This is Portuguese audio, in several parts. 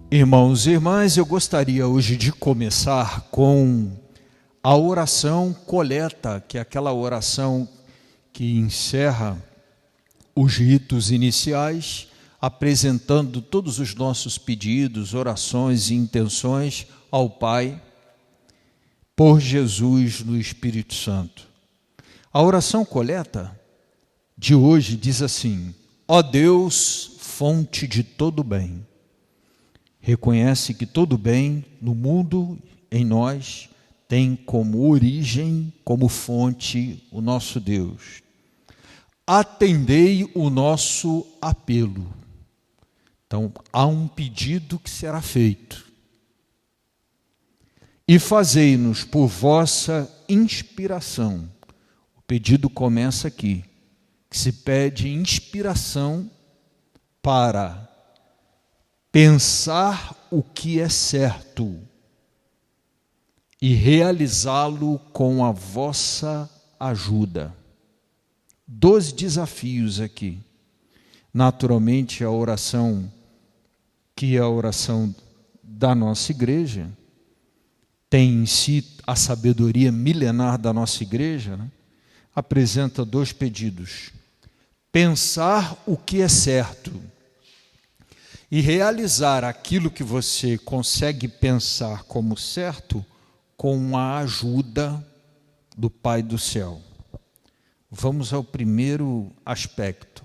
Irmãos e irmãs, eu gostaria hoje de começar com a oração coleta, que é aquela oração que encerra os ritos iniciais, apresentando todos os nossos pedidos, orações e intenções ao Pai, por Jesus no Espírito Santo. A oração coleta de hoje diz assim: ó Deus, fonte de todo bem. Reconhece que todo bem no mundo, em nós, tem como origem, como fonte, o nosso Deus. Atendei o nosso apelo. Então, há um pedido que será feito. E fazei-nos por vossa inspiração. O pedido começa aqui, que se pede inspiração para pensar o que é certo e realizá-lo com a vossa ajuda. 12 desafios aqui. Naturalmente, a oração, que é a oração da nossa igreja, tem em si a sabedoria milenar da nossa igreja, né? Apresenta 2 pedidos: pensar o que é certo e realizar aquilo que você consegue pensar como certo com a ajuda do Pai do céu. Vamos ao primeiro aspecto: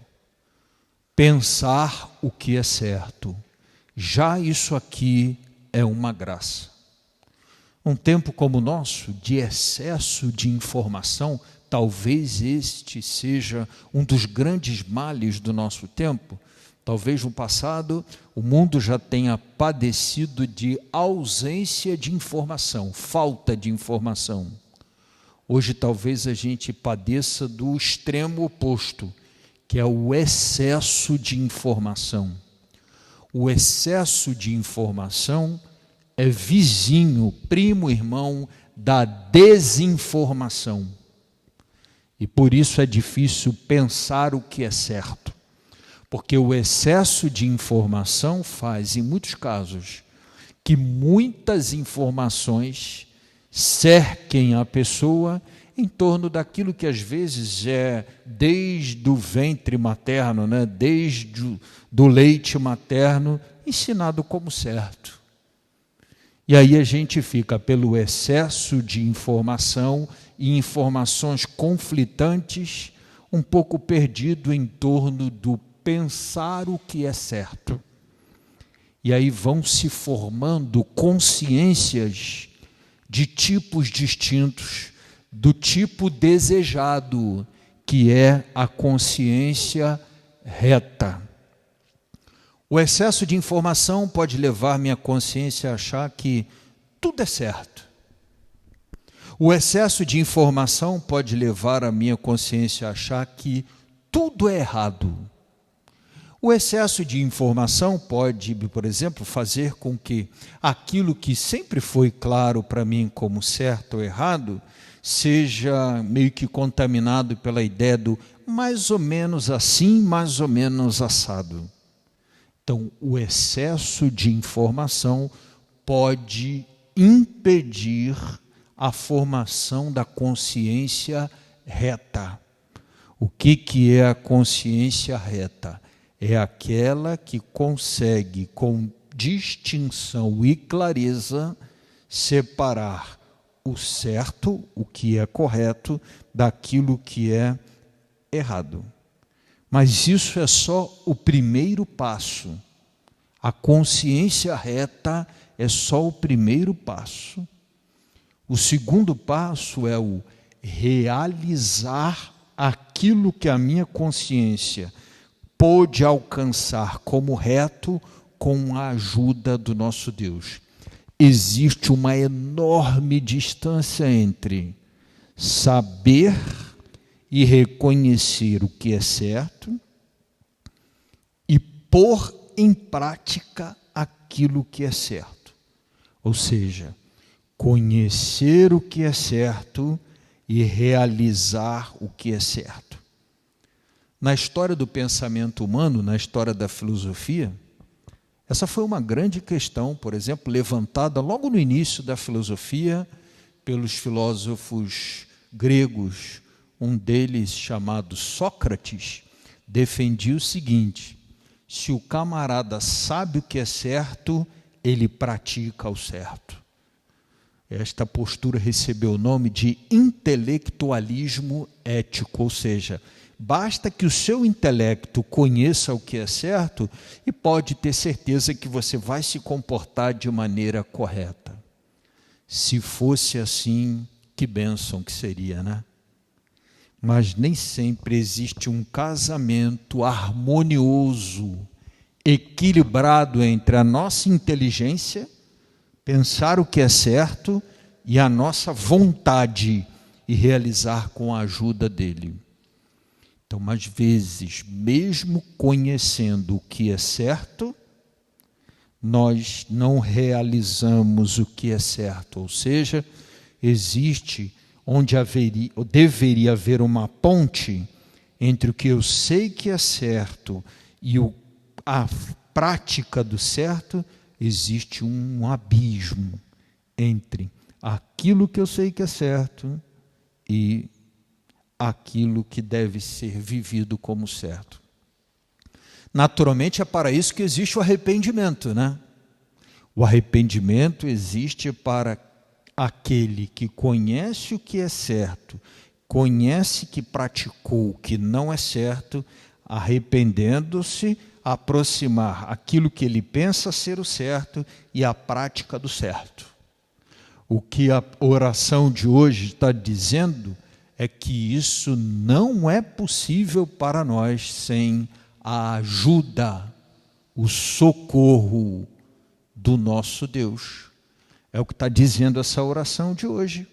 pensar o que é certo. Já isso aqui é uma graça. Um tempo como o nosso, de excesso de informação, talvez este seja um dos grandes males do nosso tempo. Talvez no passado o mundo já tenha padecido de ausência de informação, falta de informação. Hoje talvez a gente padeça do extremo oposto, que é o excesso de informação. O excesso de informação é vizinho, primo, irmão da desinformação. E por isso é difícil pensar o que é certo. Porque o excesso de informação faz, em muitos casos, que muitas informações cerquem a pessoa em torno daquilo que às vezes é desde o ventre materno, né? Desde do leite materno, ensinado como certo. E aí a gente fica, pelo excesso de informação e informações conflitantes, um pouco perdido em torno do pensar o que é certo. E aí vão se formando consciências de tipos distintos, do tipo desejado, que é a consciência reta. O excesso de informação pode levar minha consciência a achar que tudo é certo. O excesso de informação pode levar a minha consciência a achar que tudo é errado. O excesso de informação pode, por exemplo, fazer com que aquilo que sempre foi claro para mim como certo ou errado, seja meio que contaminado pela ideia do mais ou menos assim, mais ou menos assado. Então, o excesso de informação pode impedir a formação da consciência reta. O que é a consciência reta? É aquela que consegue, com distinção e clareza, separar o certo, o que é correto, daquilo que é errado. Mas isso é só o primeiro passo. A consciência reta é só o primeiro passo. O segundo passo é o realizar aquilo que a minha consciência pôde alcançar como reto com a ajuda do nosso Deus. Existe uma enorme distância entre saber e reconhecer o que é certo e pôr em prática aquilo que é certo. Ou seja, conhecer o que é certo e realizar o que é certo. Na história do pensamento humano, na história da filosofia, Essa foi uma grande questão, por exemplo, levantada logo no início da filosofia pelos filósofos gregos. Um deles, chamado Sócrates, defendia o seguinte: se o camarada sabe o que é certo, ele pratica o certo. Esta postura recebeu o nome de intelectualismo ético, ou seja, basta que o seu intelecto conheça o que é certo e pode ter certeza que você vai se comportar de maneira correta. Se fosse assim, que bênção que seria, né? Mas nem sempre existe um casamento harmonioso, equilibrado entre a nossa inteligência, pensar o que é certo, e a nossa vontade e realizar com a ajuda dele. Então, às vezes, mesmo conhecendo o que é certo, nós não realizamos o que é certo. Ou seja, existe onde deveria haver uma ponte entre o que eu sei que é certo e a prática do certo. Existe um abismo entre aquilo que eu sei que é certo e aquilo que deve ser vivido como certo. Naturalmente, é para isso que existe o arrependimento, né? O arrependimento existe para aquele que conhece o que é certo, conhece que praticou o que não é certo, arrependendo-se, aproximar aquilo que ele pensa ser o certo e a prática do certo. O que a oração de hoje está dizendo é que isso não é possível para nós sem a ajuda, o socorro do nosso Deus. É o que está dizendo essa oração de hoje.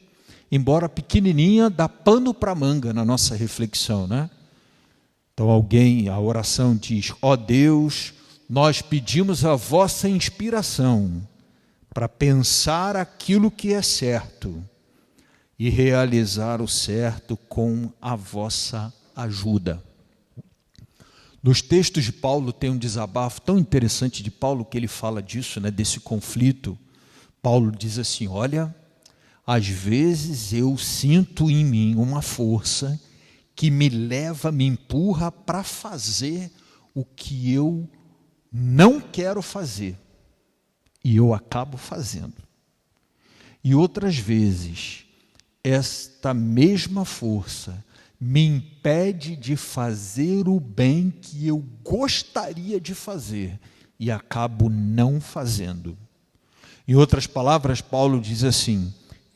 Embora pequenininha, dá pano para manga na nossa reflexão, né? Então a oração diz: ó Deus, nós pedimos a vossa inspiração para pensar aquilo que é certo e realizar o certo com a vossa ajuda. Nos textos de Paulo tem um desabafo tão interessante de Paulo que ele fala disso, né, desse conflito. Paulo diz assim: olha, às vezes eu sinto em mim uma força que me leva, me empurra para fazer o que eu não quero fazer. E eu acabo fazendo. E outras vezes, esta mesma força me impede de fazer o bem que eu gostaria de fazer e acabo não fazendo. Em outras palavras, Paulo diz assim: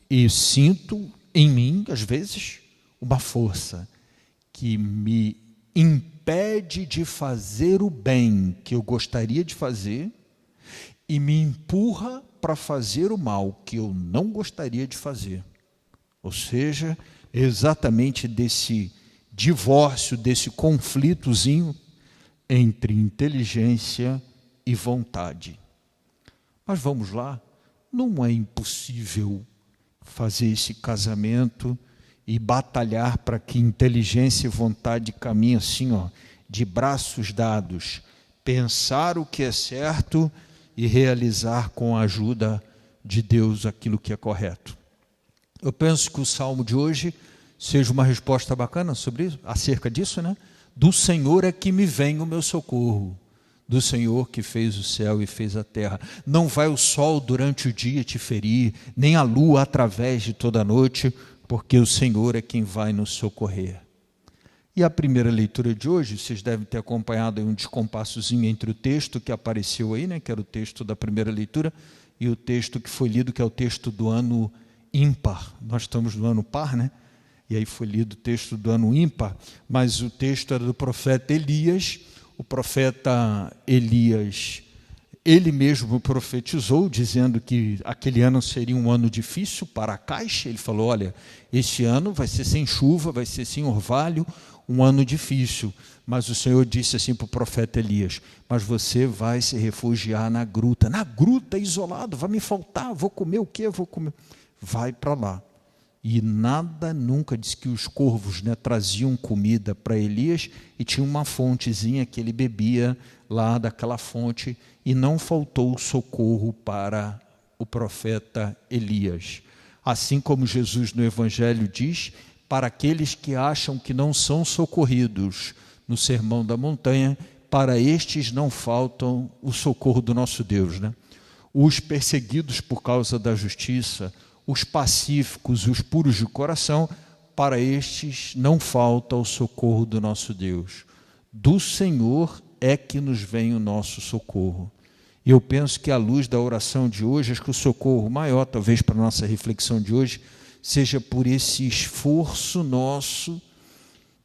eu sinto em mim, às vezes, uma força que me impede de fazer o bem que eu gostaria de fazer e me empurra para fazer o mal que eu não gostaria de fazer. Ou seja, exatamente desse divórcio, desse conflitozinho entre inteligência e vontade. Mas vamos lá, não é impossível fazer esse casamento e batalhar para que inteligência e vontade caminhem assim, ó, de braços dados, pensar o que é certo e realizar com a ajuda de Deus aquilo que é correto. Eu penso que o salmo de hoje seja uma resposta bacana sobre isso, acerca disso, né? Do Senhor é que me vem o meu socorro, do Senhor que fez o céu e fez a terra. Não vai o sol durante o dia te ferir, nem a lua através de toda a noite, porque o Senhor é quem vai nos socorrer. E a primeira leitura de hoje, vocês devem ter acompanhado aí um descompassozinho entre o texto que apareceu aí, né, que era o texto da primeira leitura, e o texto que foi lido, que é o texto do ano ímpar. Nós estamos no ano par, né? E aí foi lido o texto do ano ímpar, mas o texto era do profeta Elias. O profeta Elias, ele mesmo profetizou, dizendo que aquele ano seria um ano difícil para a Caixa. Ele falou: olha, este ano vai ser sem chuva, vai ser sem orvalho, um ano difícil. Mas o Senhor disse assim para o profeta Elias: mas você vai se refugiar na gruta, isolado, vai me faltar, vou comer o quê? Vou comer. Vai para lá. E nada nunca diz que os corvos, né, traziam comida para Elias e tinha uma fontezinha que ele bebia lá daquela fonte e não faltou socorro para o profeta Elias. Assim como Jesus no Evangelho diz, para aqueles que acham que não são socorridos no Sermão da Montanha, para estes não faltam o socorro do nosso Deus, né? Os perseguidos por causa da justiça, os pacíficos, os puros de coração, para estes não falta o socorro do nosso Deus. Do Senhor é que nos vem o nosso socorro. E eu penso que à luz da oração de hoje, acho que o socorro maior, talvez para a nossa reflexão de hoje, seja por esse esforço nosso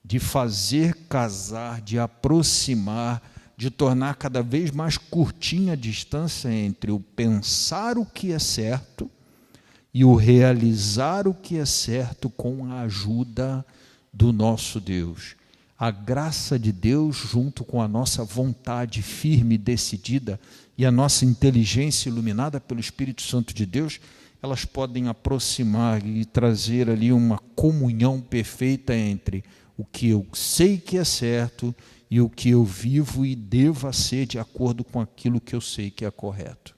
de fazer casar, de aproximar, de tornar cada vez mais curtinha a distância entre o pensar o que é certo e o realizar o que é certo com a ajuda do nosso Deus. A graça de Deus, junto com a nossa vontade firme e decidida e a nossa inteligência iluminada pelo Espírito Santo de Deus, elas podem aproximar e trazer ali uma comunhão perfeita entre o que eu sei que é certo e o que eu vivo e deva ser de acordo com aquilo que eu sei que é correto.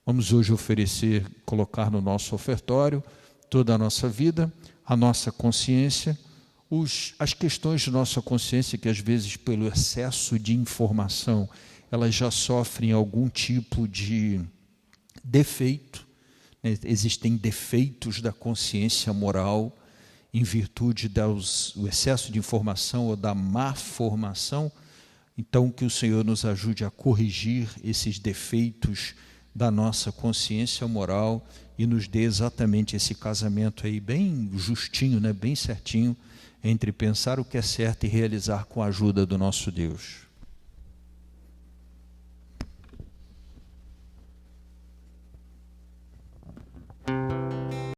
Vamos hoje oferecer, colocar no nosso ofertório toda a nossa vida, a nossa consciência, as questões de nossa consciência que às vezes pelo excesso de informação elas já sofrem algum tipo de defeito, né? Existem defeitos da consciência moral em virtude do excesso de informação ou da má formação. Então que o Senhor nos ajude a corrigir esses defeitos da nossa consciência moral e nos dê exatamente esse casamento aí bem justinho, né? Bem certinho, entre pensar o que é certo e realizar com a ajuda do nosso Deus.